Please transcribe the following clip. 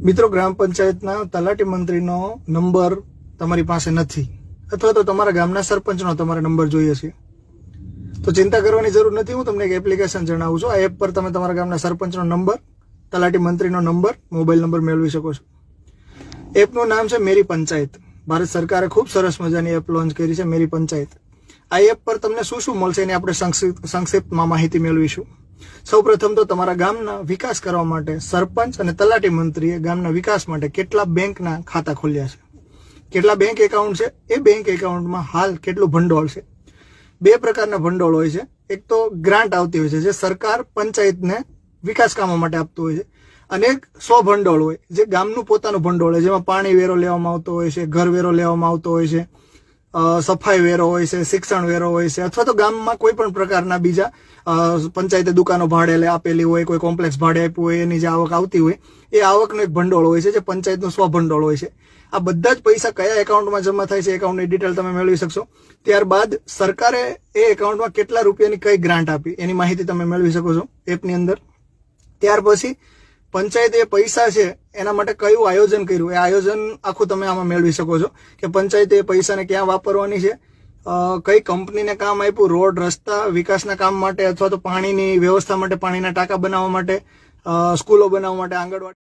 મિત્રો, ગ્રામ પંચાયતના તલાટી મંત્રીનો નંબર તમારી પાસે નથી અથવા તો તમારા ગામના સરપંચનો તમારે નંબર જોઈએ છે તો ચિંતા કરવાની જરૂર નથી। હું તમને એક એપ્લિકેશન જણાવું છું। આ એપ પર તમે તમારા ગામના સરપંચનો નંબર, તલાટી મંત્રીનો નંબર, મોબાઈલ નંબર મેળવી શકો છો। એપનું નામ છે મેરી પંચાયત। ભારત સરકારે ખૂબ સરસ મજાની એપ લોન્ચ કરી છે, મેરી પંચાયત। આ એપ પર તમને શું શું મળશે એની આપણે સંક્ષિપ્તમાં માહિતી મેળવીશું। સૌપ્રથમ તો તમારા ગામના વિકાસ કરવા માટે સરપંચ અને તલાટી મંત્રીએ ગામના વિકાસ માટે કેટલા બેંકના ખાતા ખોલ્યા છે, કેટલા બેંક એકાઉન્ટ છે, એ બેંક એકાઉન્ટમાં હાલ કેટલું ભંડોળ છે। બે પ્રકારના ભંડોળ હોય છે। એક તો ગ્રાન્ટ આવતી હોય છે જે સરકાર પંચાયતને વિકાસ કામો માટે આપતું હોય છે, અને એક સ્વભંડોળ હોય જે ગામનું પોતાનું ભંડોળ હોય, જેમાં પાણી વેરો લેવામાં આવતો હોય છે, ઘર વેરો લેવામાં આવતો હોય છે, સફાઈ વેરો હોય છે, શિક્ષણ વેરો હોય છે, અથવા તો ગામમાં કોઈ પણ પ્રકારના બીજા પંચાયતે દુકાનો ભાડે આપેલી હોય, કોઈ કોમ્પ્લેક્સ ભાડે આપ્યું હોય, એની જે આવક આવતી હોય એ આવકનું એક ભંડોળ હોય છે જે પંચાયતનું સ્વભંડોળ હોય છે। આ બધા જ પૈસા કયા એકાઉન્ટમાં જમા થાય છે એકાઉન્ટની ડિટેલ તમે મેળવી શકશો। ત્યારબાદ સરકારે એ એકાઉન્ટમાં કેટલા રૂપિયાની કઈ ગ્રાન્ટ આપી એની માહિતી તમે મેળવી શકો છો એપની અંદર। ત્યાર પછી પંચાયતે એ પૈસા છે એના માટે કયું આયોજન કર્યું, એ આયોજન આખું તમે આમાં મેળવી શકો છો કે પંચાયતે એ પૈસાને ક્યાં વાપરવાની છે, કઈ કંપનીને કામ આપ્યું, રોડ, રસ્તા, વિકાસના કામ માટે અથવા તો પાણીની વ્યવસ્થા માટે, પાણીના ટાંકા બનાવવા માટે, સ્કૂલો બનાવવા માટે, આંગણવાડી